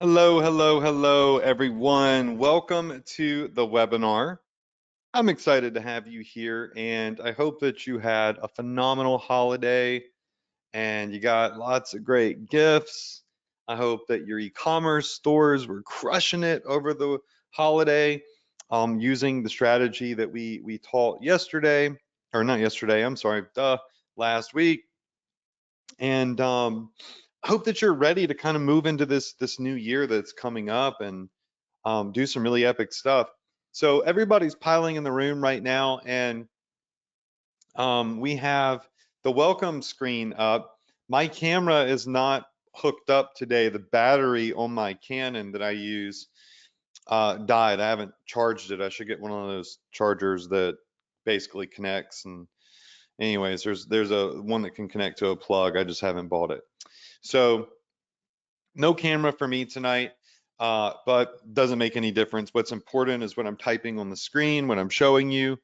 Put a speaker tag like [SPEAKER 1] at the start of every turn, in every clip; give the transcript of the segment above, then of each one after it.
[SPEAKER 1] Hello, hello, hello, everyone. Welcome to the webinar. I'm excited to have you here, and I hope that you had a phenomenal holiday and you got lots of great gifts. I hope that your e-commerce stores were crushing it over the holiday, using the strategy that we taught yesterday, or not yesterday, I'm sorry, last week. And I hope that you're ready to kind of move into this new year that's coming up and do some really epic stuff. So everybody's piling in the room right now, and we have the welcome screen up. My camera is not hooked up today. The battery on my Canon that I use died. I haven't charged it. I should get one of those chargers that basically connects. And anyways, there's a one that can connect to a plug. I just haven't bought it. So no camera for me tonight, but doesn't make any difference. What's important is what I'm typing on the screen, what I'm showing you,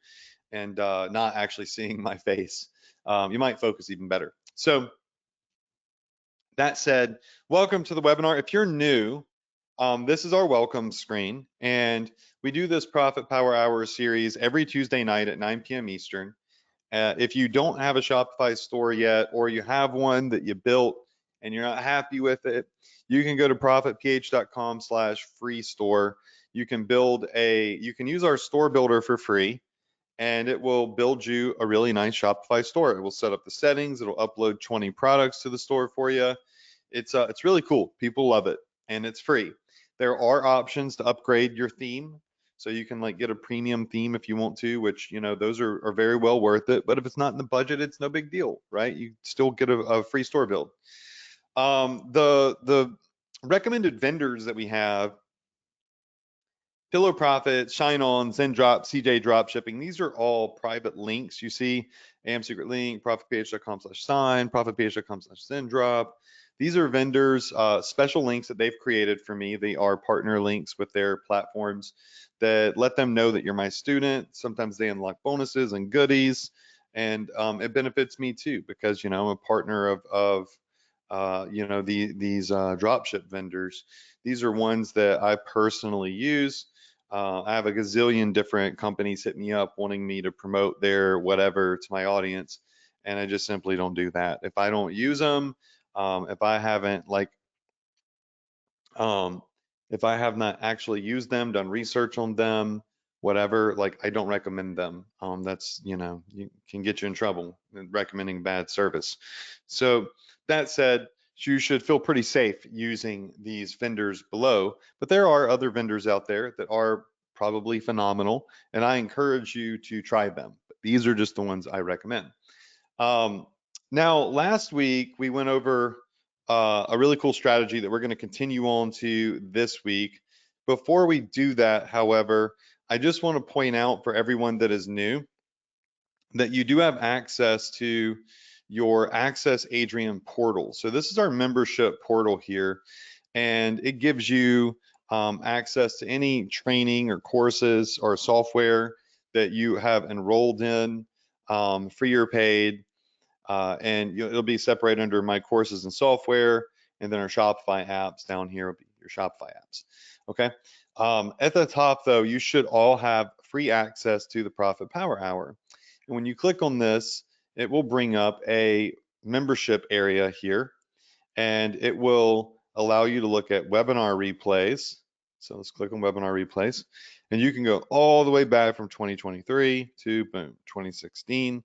[SPEAKER 1] and not actually seeing my face. You might focus even better. So that said, welcome to the webinar. If you're new, this is our welcome screen, and we do this Profit Power Hour series every Tuesday night at 9 p.m. Eastern. If you don't have a Shopify store yet, or you have one that you built and you're not happy with it, you can go to profitph.com/free store. You can use our store builder for free, and it will build you a really nice Shopify store. It will set up the settings. It'll upload 20 products to the store for you. It's really cool. People love it, and it's free. There are options to upgrade your theme, so you can like get a premium theme if you want to, which those are very well worth it. But if it's not in the budget, it's no big deal, right? You still get a free store build. The recommended vendors that we have: Pillow Profit, Shine On, Zendrop, CJ Dropshipping. These are all private links. You see AM Secret Link, profitph.com/sign, profitph.com/Zendrop. These are vendors, special links that they've created for me. They are partner links with their platforms that let them know that you're my student. Sometimes they unlock bonuses and goodies, and it benefits me too because I'm a partner of these dropship vendors. These are ones that I personally use. I have a gazillion different companies hit me up wanting me to promote their whatever to my audience, and I just simply don't do that. If I don't use them, if I haven't um, if I have not actually used them, done research on them, whatever, like I don't recommend them. That's you can get you in trouble recommending bad service. So that said, you should feel pretty safe using these vendors below, but there are other vendors out there that are probably phenomenal, and I encourage you to try them. But these are just the ones I recommend. Um, Now, last week we went over a really cool strategy that we're going to continue on to this week. Before we do that, however, I just want to point out for everyone that is new that you do have access to your Access Adrian portal. So this is our membership portal here, and it gives you access to any training or courses or software that you have enrolled in, free or paid. And it'll be separated under my courses and software, and then our Shopify apps down here will be your Shopify apps. Okay. At the top, though, you should all have free access to the Profit Power Hour. And when you click on this, it will bring up a membership area here, and it will allow you to look at webinar replays. So let's click on webinar replays, and you can go all the way back from 2023 to boom, 2016.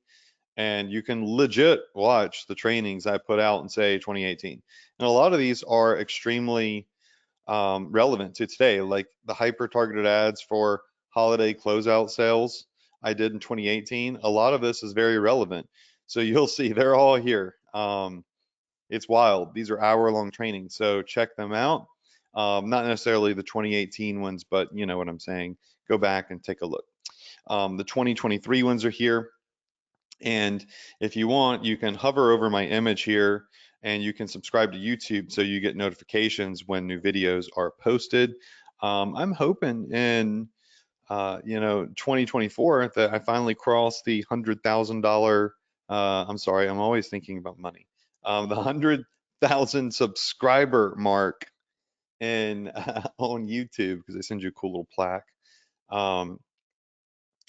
[SPEAKER 1] And you can legit watch the trainings I put out in, say, 2018. And a lot of these are extremely relevant to today, like the hyper targeted ads for holiday closeout sales I did in 2018. A lot of this is very relevant. So you'll see they're all here. It's wild. These are hour-long trainings, so check them out. Not necessarily the 2018 ones, but you know what I'm saying. Go back and take a look. The 2023 ones are here. And if you want, you can hover over my image here and you can subscribe to YouTube so you get notifications when new videos are posted. I'm hoping in 2024 that I finally cross the $100,000. I'm sorry, I'm always thinking about money. The 100,000 subscriber mark. in on YouTube because they send you a cool little plaque. Um,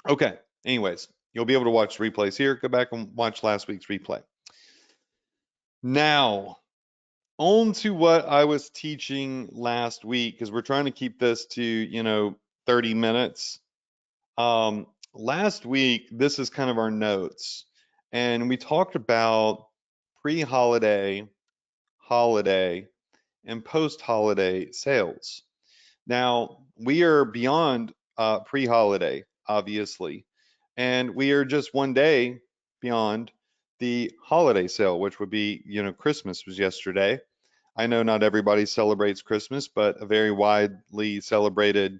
[SPEAKER 1] okay. Anyways, you'll be able to watch replays here. Go back and watch last week's replay. Now, on to what I was teaching last week, because we're trying to keep this to, 30 minutes. Last week, this is kind of our notes, and we talked about pre-holiday, holiday, and post-holiday sales. Now, we are beyond pre-holiday, obviously, and we are just one day beyond the holiday sale, which would be, Christmas was yesterday. I know not everybody celebrates Christmas, but a very widely celebrated,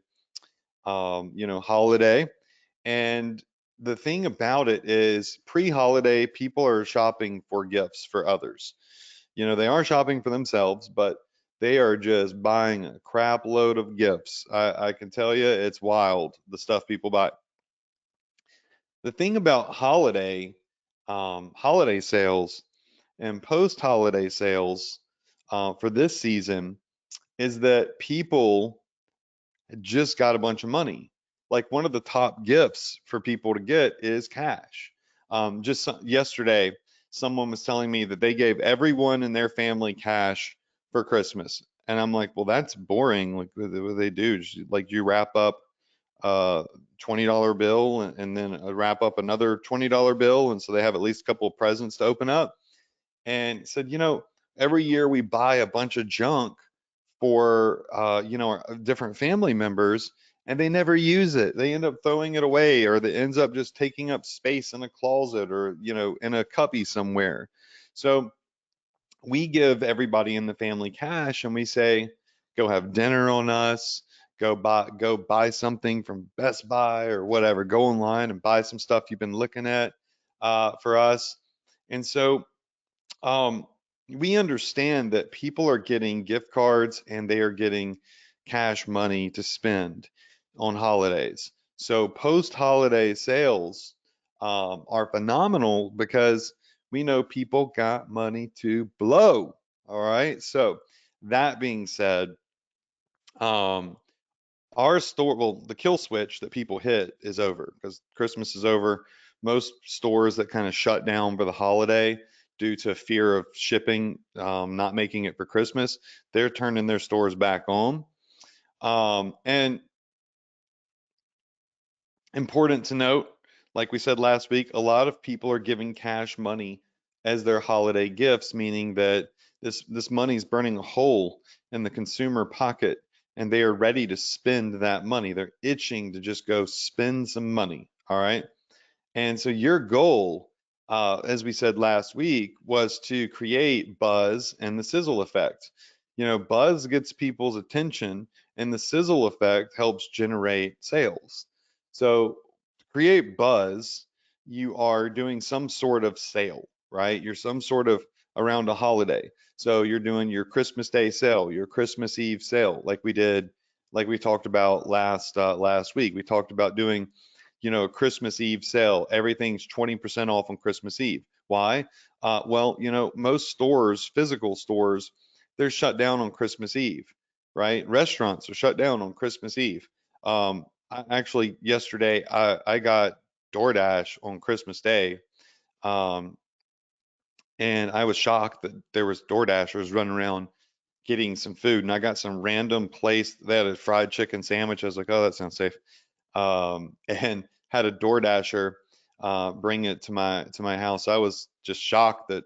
[SPEAKER 1] holiday. And the thing about it is, pre-holiday, people are shopping for gifts for others. They are shopping for themselves, but they are just buying a crap load of gifts. I can tell you, it's wild the stuff people buy. The thing about holiday sales and post-holiday sales for this season is that people just got a bunch of money. Like one of the top gifts for people to get is cash. Yesterday, someone was telling me that they gave everyone in their family cash for Christmas. And I'm like, well, that's boring. Like, what do they do? Like, you wrap up a $20 bill and then wrap up another $20 bill. And so they have at least a couple of presents to open up. And said, every year we buy a bunch of junk for our different family members, and they never use it. They end up throwing it away, or it ends up just taking up space in a closet, or in a cubby somewhere. So we give everybody in the family cash, and we say, go have dinner on us, go buy something from Best Buy or whatever, go online and buy some stuff you've been looking at for us. And so um, we understand that people are getting gift cards and they are getting cash money to spend on holidays. So post-holiday sales are phenomenal because we know people got money to blow. All right. So that being said, um, our store, well, the kill switch that people hit is over because Christmas is over. Most stores that kind of shut down for the holiday due to fear of shipping, not making it for Christmas, they're turning their stores back on. And important to note, like we said last week, a lot of people are giving cash money as their holiday gifts, meaning that this money is burning a hole in the consumer pocket and they are ready to spend that money. They're itching to just go spend some money. All right. And so your goal, as we said last week, was to create buzz and the sizzle effect. Buzz gets people's attention, and the sizzle effect helps generate sales. So to create buzz, you are doing some sort of sale, right? You're some sort of around a holiday. So you're doing your Christmas Day sale, your Christmas Eve sale, like we talked about last week. We talked about doing a Christmas Eve sale. Everything's 20% off on Christmas Eve. Why? Well, most stores, physical stores, they're shut down on Christmas Eve, right? Restaurants are shut down on Christmas Eve. Actually, yesterday, I got DoorDash on Christmas Day, um, and I was shocked that there was DoorDashers running around getting some food, and I got some random place that had a fried chicken sandwich. I was like, oh, that sounds safe. And had a DoorDasher bring it to my house. I was just shocked that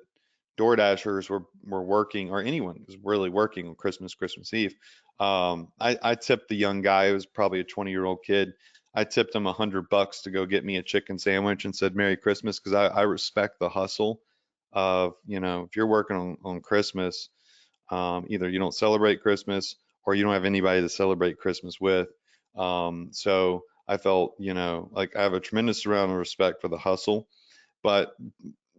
[SPEAKER 1] DoorDashers were working, or anyone was really working on Christmas Eve. I tipped the young guy, who was probably a 20-year-old kid. I tipped him $100 to go get me a chicken sandwich and said Merry Christmas, because I respect the hustle of, if you're working on Christmas, either you don't celebrate Christmas or you don't have anybody to celebrate Christmas with. So I felt, like I have a tremendous amount of respect for the hustle, but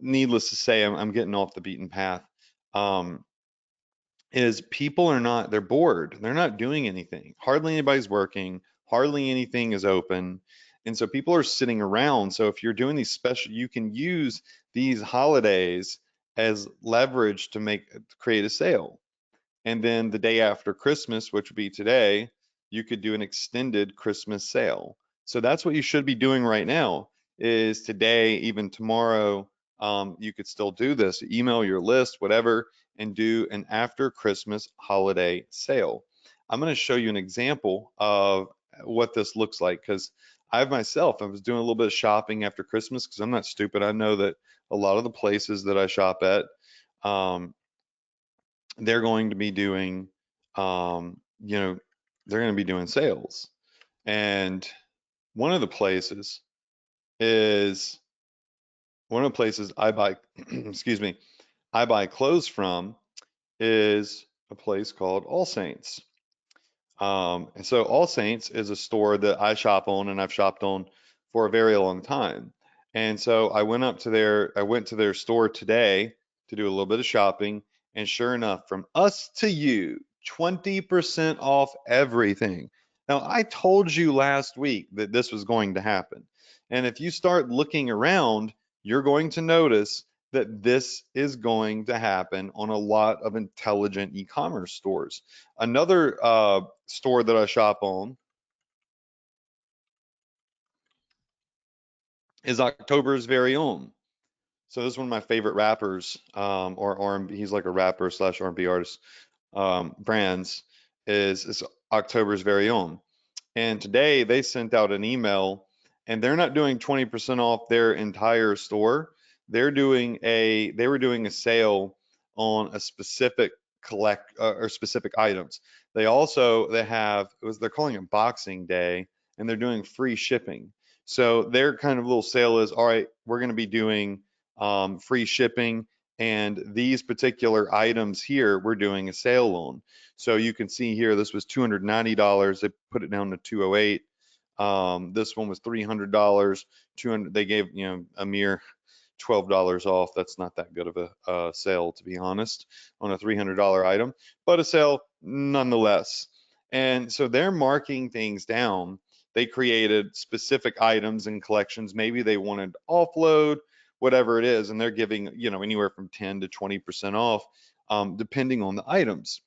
[SPEAKER 1] needless to say, I'm getting off the beaten path. Um, is people are not, they're bored. They're not doing anything. Hardly anybody's working. Hardly anything is open. And so people are sitting around. So if you're doing these special, you can use these holidays as leverage to create a sale. And then the day after Christmas, which would be today, you could do an extended Christmas sale. So that's what you should be doing right now is today, even tomorrow, you could still do this. Email your list, whatever, and do an after Christmas holiday sale. I'm going to show you an example of what this looks like because I was doing a little bit of shopping after Christmas because I'm not stupid. I know that a lot of the places that I shop at, um, they're going to be doing, you know, they're going to be doing sales. And one of the places is one of the places I buy, excuse me, I buy clothes from is a place called All Saints. And so All Saints is a store that I shop on and I've shopped on for a very long time. And so I went to their store today to do a little bit of shopping. And sure enough, from us to you, 20% off everything. Now, I told you last week that this was going to happen. And if you start looking around, you're going to notice that this is going to happen on a lot of intelligent e-commerce stores. Another store that I shop on is October's very own. So this is one of my favorite rappers, or R&B. He's like a rapper slash R&B artist. Brands is October's very own. And today they sent out an email, and they're not doing 20% off their entire store. They were doing a sale on a specific or specific items. They're calling it Boxing Day, and they're doing free shipping. So their kind of little sale is, all right, we're going to be doing free shipping, and these particular items here we're doing a sale on. So you can see here, this was $290. They put it down to 208. This one was $300. 200. They gave a mere $12 off. That's not that good of a sale, to be honest, on a $300 item, but a sale nonetheless. And so they're marking things down. They created specific items and collections. Maybe they wanted to offload, whatever it is, and they're giving anywhere from 10 to 20% off, depending on the items,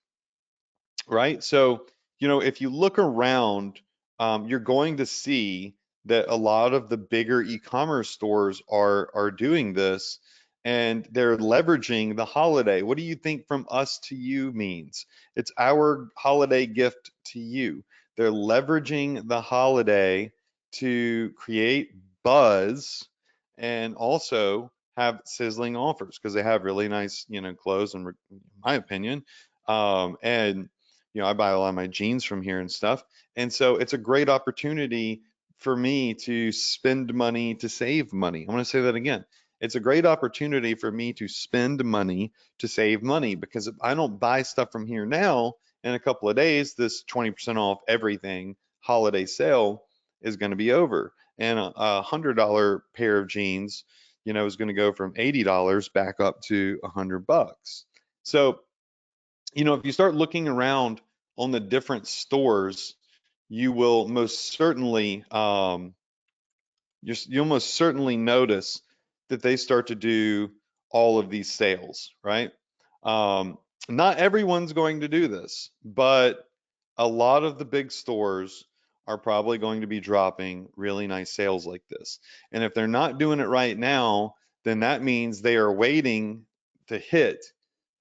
[SPEAKER 1] right? So, if you look around, you're going to see that a lot of the bigger e-commerce stores are doing this, and they're leveraging the holiday. What do you think from us to you means? It's our holiday gift to you. They're leveraging the holiday to create buzz and also have sizzling offers because they have really nice, clothes, in my opinion. And I buy a lot of my jeans from here and stuff. And so it's a great opportunity for me to spend money to save money. I'm going to say that again. It's a great opportunity for me to spend money to save money because if I don't buy stuff from here now, in a couple of days, this 20% off everything holiday sale is going to be over. And a $100 pair of jeans, is going to go from $80 back up to $100. So if you start looking around on the different stores, you will most certainly you'll most certainly notice that they start to do all of these sales, right? Um, Not everyone's going to do this, but a lot of the big stores are probably going to be dropping really nice sales like this. And if they're not doing it right now, then that means they are waiting to hit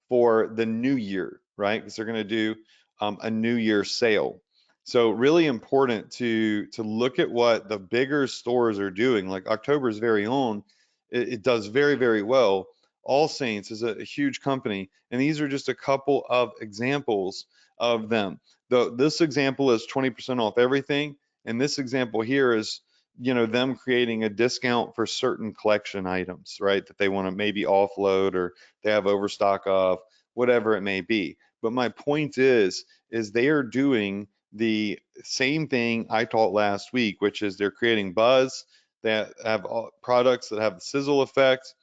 [SPEAKER 1] for the new year, right? Because they're going to do a new year sale. So really important to look at what the bigger stores are doing. Like October's very own, it does very, very well. All Saints is a huge company, and these are just a couple of examples of them. This example is 20% off everything, and this example here is them creating a discount for certain collection items, right? That they want to maybe offload or they have overstock of, whatever it may be. But my point is they are doing the same thing I taught last week, which is they're creating buzz that have products that have the sizzle effect,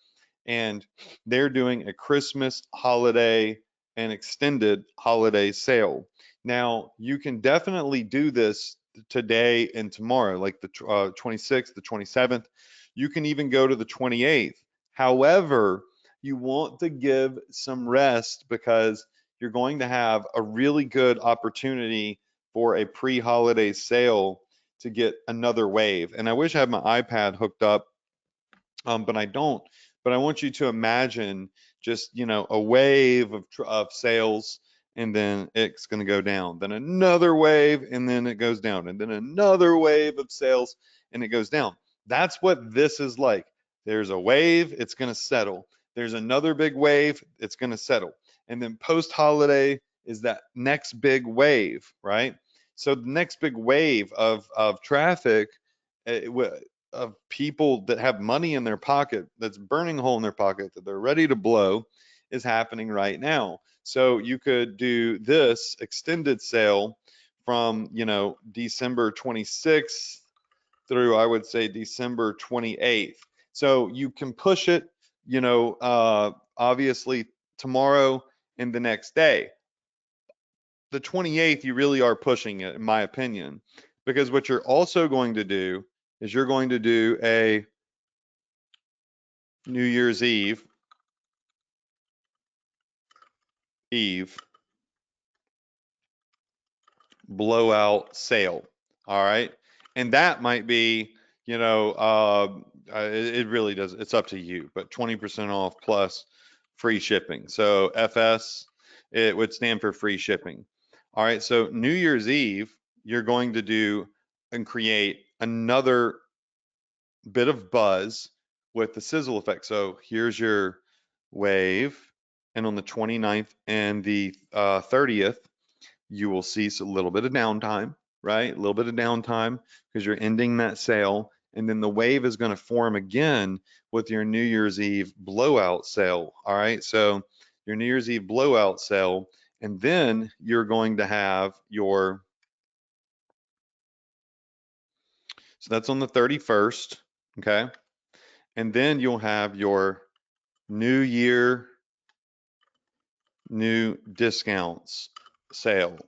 [SPEAKER 1] and they're doing a Christmas holiday and extended holiday sale. Now, you can definitely do this today and tomorrow, like the 26th, the 27th. You can even go to the 28th. However, you want to give some rest because you're going to have a really good opportunity for a pre-holiday sale to get another wave. And I wish I had my iPad hooked up, but I don't. But I want you to imagine just, a wave of sales, and then it's going to go down, then another wave, and then it goes down, and then another wave of sales, and it goes down. That's what this is like. There's a wave, it's going to settle. There's another big wave, it's going to settle. And then post holiday is that next big wave, right? So the next big wave of traffic, uh, of people that have money in their pocket, that's burning a hole in their pocket, that they're ready to blow, is happening right now. So you could do this extended sale from, December 26th through, I would say, December 28th. So you can push it, obviously tomorrow and the next day. The 28th, you really are pushing it, in my opinion, because what you're also going to do is you're going to do a New Year's Eve blowout sale. All right. And that might be, it really does. It's up to you, but 20% off plus free shipping. So FS, it would stand for free shipping. All right. So New Year's Eve, you're going to do and create another bit of buzz with the sizzle effect. So here's your wave. And on the 29th and the 30th, you will see a little bit of downtime, right? A little bit of downtime because you're ending that sale. And then the wave is going to form again with your New Year's Eve blowout sale. All right. So your New Year's Eve blowout sale. And then you're going to have so that's on the 31st. Okay. And then you'll have your New Year, new discounts sale.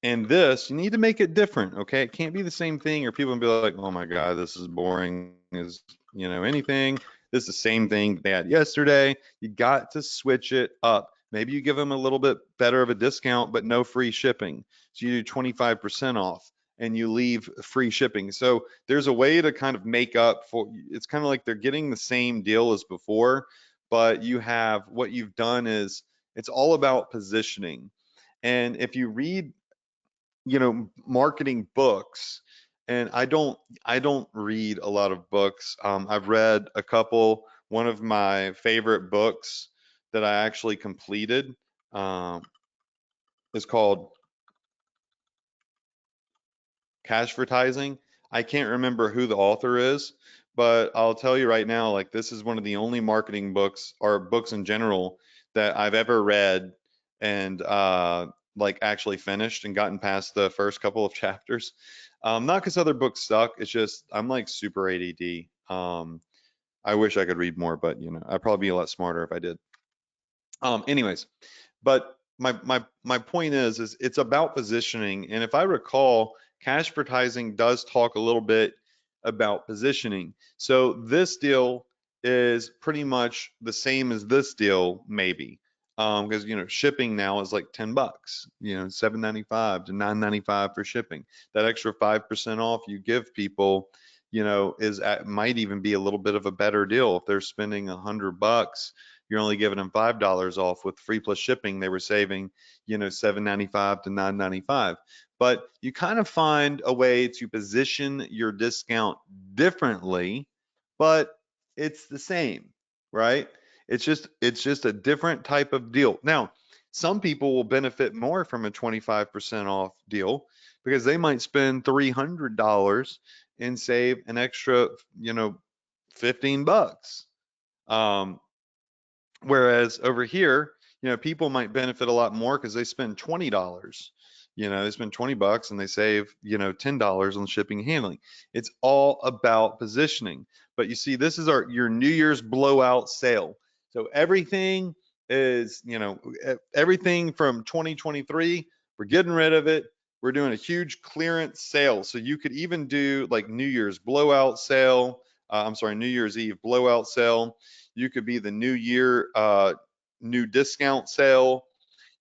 [SPEAKER 1] And this, you need to make it different, okay? It can't be the same thing, or people will be like, oh my God, this is boring as, anything. This is the same thing they had yesterday. You got to switch it up. Maybe you give them a little bit better of a discount, but no free shipping. So you do 25% off and you leave free shipping. So there's a way to kind of make up for, it's kind of like they're getting the same deal as before, but what you've done is it's all about positioning. And if you read, marketing books, and I don't read a lot of books. I've read a couple. One of my favorite books that I actually completed um, is called Cashvertising. I can't remember who the author is, but I'll tell you right now, like this is one of the only marketing books or books in general that I've ever read and like actually finished and gotten past the first couple of chapters. Not because other books suck, it's just I'm like super ADD. I wish I could read more, but I'd probably be a lot smarter if I did. Anyways, but my point is it's about positioning. And if I recall, Cashvertising does talk a little bit about positioning. So this deal is pretty much the same as this deal, maybe. Because shipping now is like $10, $7.95 to $9.95 for shipping. That extra 5% off you give people, might even be a little bit of a better deal if they're spending $100. You're only giving them $5 off with free plus shipping. They were saving, $7.95 to $9.95. But you kind of find a way to position your discount differently, but it's the same, right? It's just a different type of deal. Now, some people will benefit more from a 25% off deal because they might spend $300 and save an extra, 15 bucks. Um, Whereas over here, people might benefit a lot more because they spend $20. They spend 20 bucks and they save, $10 on shipping and handling. It's all about positioning. But you see, this is your New Year's blowout sale. So everything is, everything from 2023, we're getting rid of it. We're doing a huge clearance sale. So you could even do like New Year's blowout sale. I'm sorry, New Year's Eve blowout sale. You could be the New Year new discount sale.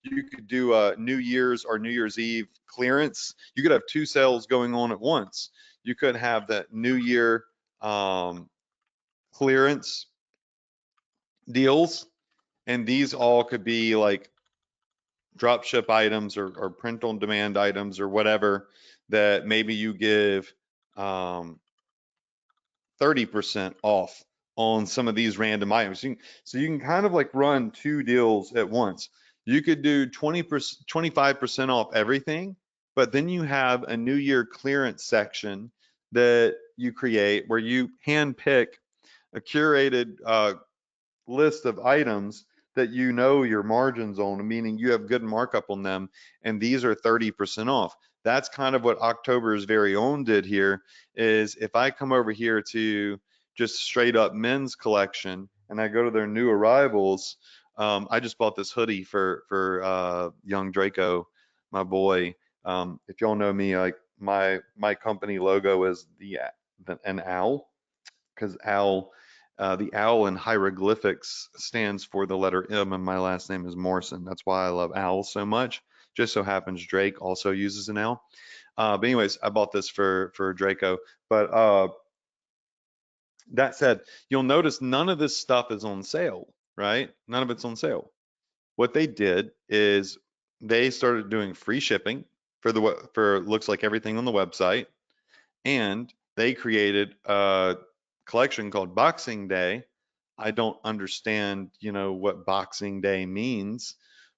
[SPEAKER 1] You could do a New Year's or New Year's Eve clearance. You could have two sales going on at once. You could have that New Year clearance deals, and these all could be like drop ship items or print on demand items or whatever that maybe you give 30% off on some of these random items. So you can kind of like run two deals at once. You could do 20%, 25% off everything, but then you have a New Year clearance section that you create where you hand pick a curated list of items that you know your margins on, meaning you have good markup on them, and these are 30% off. That's kind of what October's very own did here, is if I come over here to just straight up men's collection and I go to their new arrivals, I just bought this hoodie for young Draco, my boy. If y'all know me, like my company logo is an owl, because the owl in hieroglyphics stands for the letter M, and my last name is Morrison. That's why I love owls so much. Just so happens Drake also uses an owl. But anyways, I bought this for Draco. But that said, you'll notice none of this stuff is on sale, right? None of it's on sale. What they did is they started doing free shipping for looks like everything on the website, and they created a collection called Boxing Day. I don't understand, what Boxing Day means,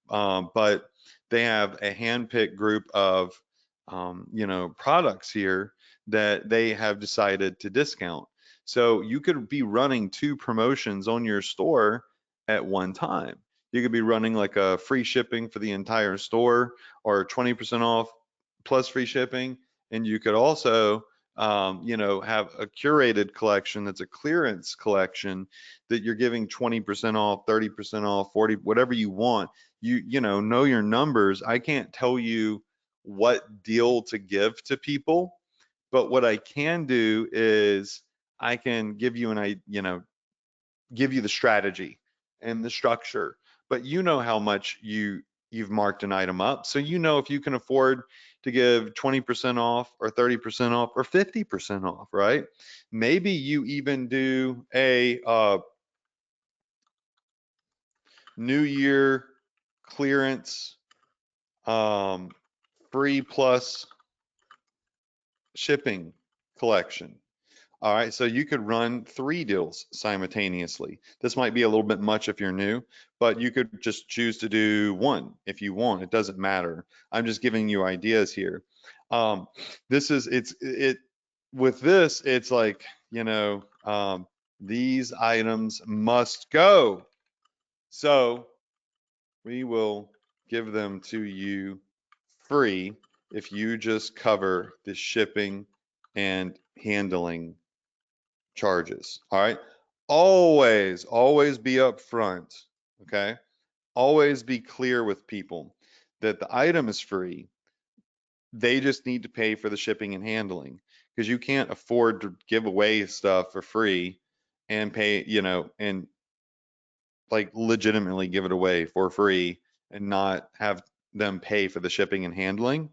[SPEAKER 1] but they have a handpicked group of, products here that they have decided to discount. So you could be running two promotions on your store at one time. You could be running like a free shipping for the entire store, or 20% off plus free shipping. And you could also have a curated collection that's a clearance collection that you're giving 20% off, 30% off, 40, whatever you want. Know your numbers. I can't tell you what deal to give to people, but what I can do is I can give you give you the strategy and the structure, but you know how much you've marked an item up. So if you can afford to give 20% off or 30% off or 50% off, right? Maybe you even do a New Year clearance free plus shipping collection. All right, so you could run three deals simultaneously. This might be a little bit much if you're new, but you could just choose to do one if you want. It doesn't matter. I'm just giving you ideas here. This is it with this, it's like, these items must go. So we will give them to you free if you just cover the shipping and handling charges. All right. Always be upfront. Okay. Always be clear with people that the item is free. They just need to pay for the shipping and handling, because you can't afford to give away stuff for free and pay, and like legitimately give it away for free and not have them pay for the shipping and handling.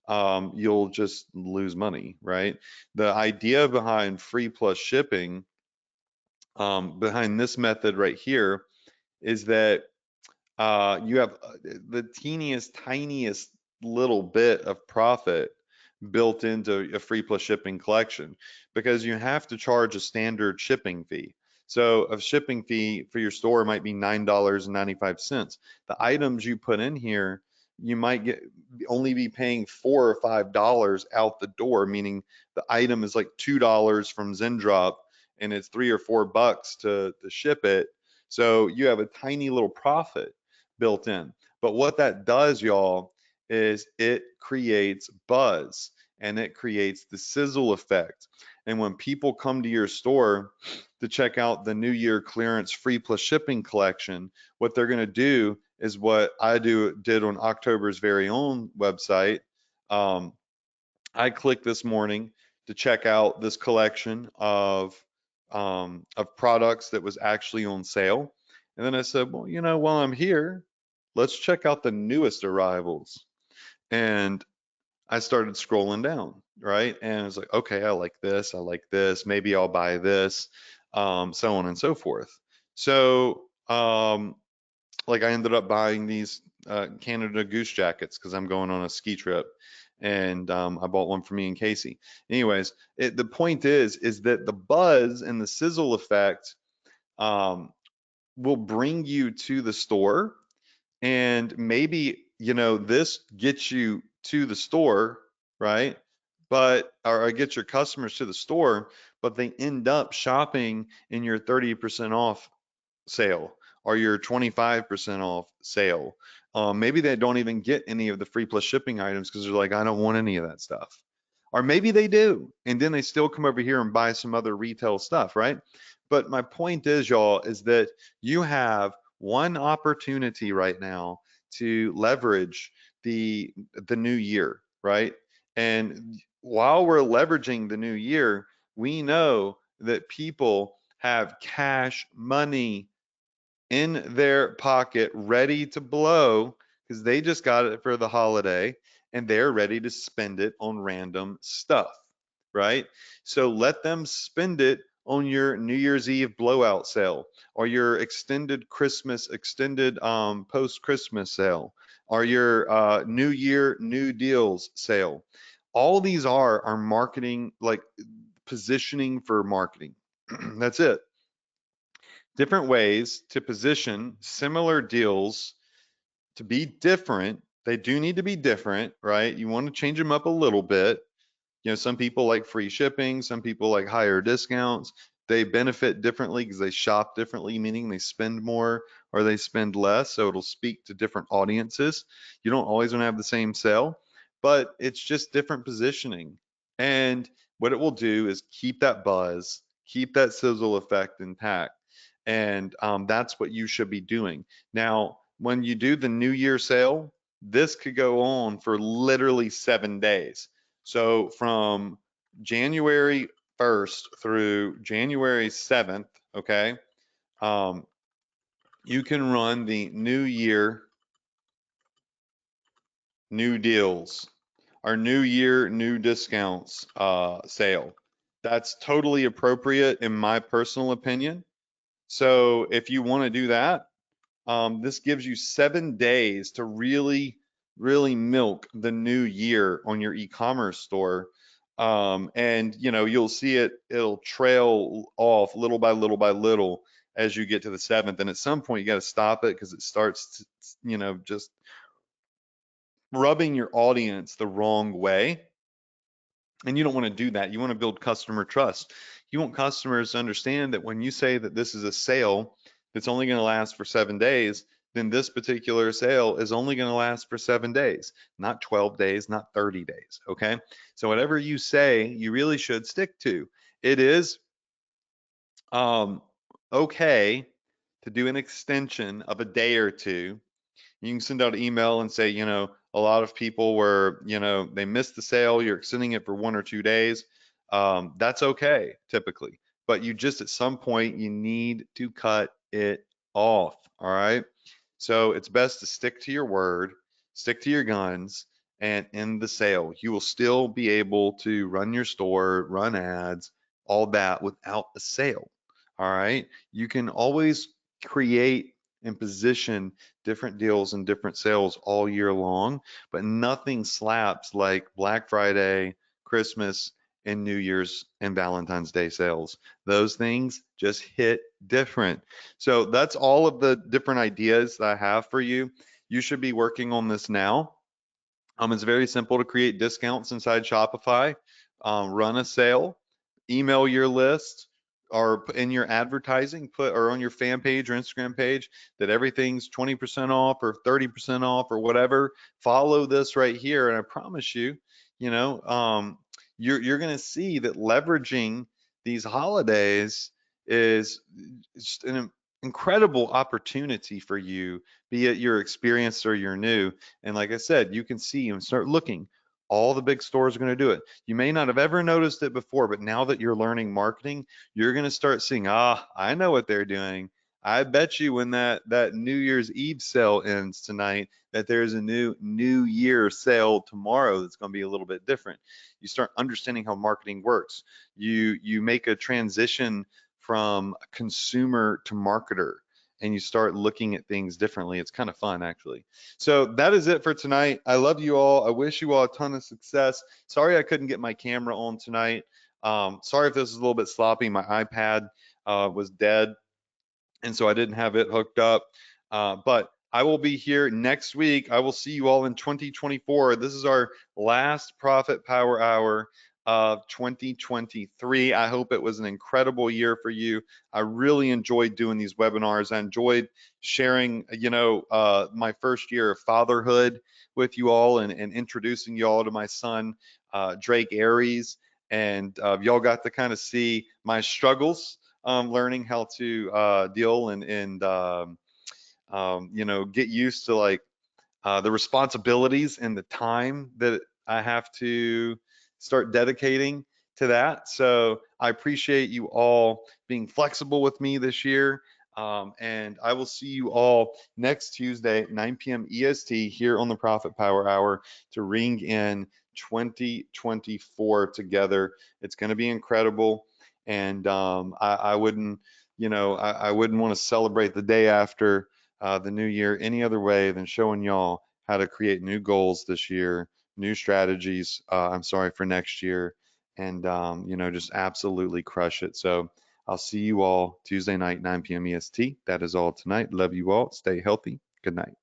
[SPEAKER 1] You'll just lose money, right? The idea behind free plus shipping, behind this method right here, is that you have the teeniest, tiniest little bit of profit built into a free plus shipping collection, because you have to charge a standard shipping fee. So a shipping fee for your store might be $9.95. The items you put in here, you might only be paying $4 or $5 out the door, meaning the item is like $2 from Zendrop and it's $3 or $4 to ship it. So you have a tiny little profit built in. But what that does, y'all, is it creates buzz and it creates the sizzle effect. And when people come to your store to check out the New Year clearance free plus shipping collection, what they're going to do is what I did on October's very own website. I clicked this morning to check out this collection of products that was actually on sale. And then I said, well, while I'm here, let's check out the newest arrivals. And I started scrolling down, right? And I was like, okay, I like this. I like this. Maybe I'll buy this, so on and so forth. So, like I ended up buying these Canada Goose jackets because I'm going on a ski trip, and I bought one for me and Casey. Anyways, the point is that the buzz and the sizzle effect um, will bring you to the store, and maybe this gets you to the store, right? But or get your customers to the store, but they end up shopping in your 30% off sale or your 25% off sale. Maybe they don't even get any of the free plus shipping items because they're like, I don't want any of that stuff. Or maybe they do, and then they still come over here and buy some other retail stuff, right? But my point is, y'all, is that you have one opportunity right now to leverage the new year, right? And while we're leveraging the new year, we know that people have cash money in their pocket ready to blow because they just got it for the holiday and they're ready to spend it on random stuff, right? So let them spend it on your New Year's Eve blowout sale or your extended Christmas, extended post Christmas sale or your New Year New Deals sale. All these are marketing, like positioning for marketing. That's it. Different ways to position similar deals to be different. They do need to be different, right? You want to change them up a little bit. Some people like free shipping, some people like higher discounts. They benefit differently because they shop differently, meaning they spend more or they spend less. So it'll speak to different audiences. You don't always want to have the same sale, but it's just different positioning. And what it will do is keep that buzz, keep that sizzle effect intact. And that's what you should be doing. Now, when you do the New Year sale, this could go on for literally 7 days. So from January 1st through January 7th, okay, um, you can run the New Year New Deals or New Year New Discounts sale. That's totally appropriate in my personal opinion. So if you want to do that, this gives you 7 days to really milk the new year on your e-commerce store. And you'll see it'll trail off little by little as you get to the 7th. And at some point, you got to stop it because it starts, just rubbing your audience the wrong way. And you don't want to do that. You want to build customer trust. You want customers to understand that when you say that this is a sale that's only going to last for 7 days, then this particular sale is only going to last for 7 days, not 12 days, not 30 days. Okay. So whatever you say, you really should stick to. It is okay to do an extension of a day or two. You can send out an email and say, a lot of people were, they missed the sale. You're extending it for 1 or 2 days. That's okay, typically. But you just, at some point, you need to cut it off. All right. So it's best to stick to your word, stick to your guns, and end the sale. You will still be able to run your store, run ads, all that without a sale. All right. You can always create and position different deals and different sales all year long, but nothing slaps like Black Friday, Christmas, and New Year's and Valentine's Day sales. Those things just hit different. So that's all of the different ideas that I have for you. You should be working on this now. It's very simple to create discounts inside Shopify, run a sale, email your list, or in your advertising, put or on your fan page or Instagram page that everything's 20% off or 30% off or whatever. Follow this right here, and I promise you, you're going to see that leveraging these holidays is just an incredible opportunity for you, be it you're experienced or you're new. And like I said, you can see and start looking. All the big stores are going to do it. You may not have ever noticed it before, but now that you're learning marketing, you're going to start seeing, I know what they're doing. I bet you when that New Year's Eve sale ends tonight, that there's a New Year sale tomorrow that's going to be a little bit different. You start understanding how marketing works. You make a transition from consumer to marketer, and you start looking at things differently. It's kind of fun, actually. So that is it for tonight. I love you all. I wish you all a ton of success. Sorry I couldn't get my camera on tonight. Sorry if this is a little bit sloppy. My iPad was dead, and so I didn't have it hooked up. But I will be here next week. I will see you all in 2024. This is our last Profit Power Hour of 2023. I hope it was an incredible year for you. I really enjoyed doing these webinars. I enjoyed sharing, my first year of fatherhood with you all, and introducing you all to my son, Drake Aries. And y'all got to kind of see my struggles, learning how to deal and get used to like the responsibilities and the time that I have to start dedicating to that. So I appreciate you all being flexible with me this year. And I will see you all next Tuesday, 9 p.m. EST, here on the Profit Power Hour to ring in 2024 together. It's going to be incredible. And I wouldn't, I wouldn't want to celebrate the day after the new year any other way than showing y'all how to create new goals this year, new strategies, for next year, and just absolutely crush it. So I'll see you all Tuesday night, 9 p.m. EST. That is all tonight. Love you all. Stay healthy. Good night.